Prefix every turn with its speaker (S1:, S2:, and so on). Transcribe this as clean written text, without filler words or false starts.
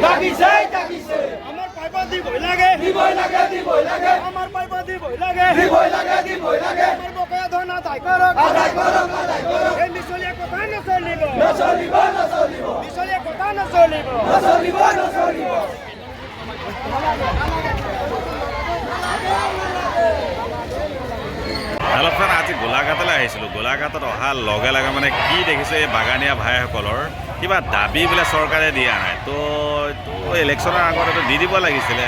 S1: জাগিছে আমার পাইবা দিবই লাগে আমার পাইবা দিবই লাগে আমার বকেয়া ধন আদায় করক এই মিছলীয়া কথা নচলিব মিছলীয়া কথা নচলিব
S2: হেল্ল' ফ্ৰেণ্ড, আজি গোলাঘাটলৈ আহিছিলোঁ। গোলাঘাটত অহাৰ লগে লগে মানে কি দেখিছোঁ, এই বাগানীয়া ভাইসকলৰ কিবা দাবী বোলে চৰকাৰে দিয়া নাই। তো ইলেকশ্যনৰ আগতে দি দিব লাগিছিলে।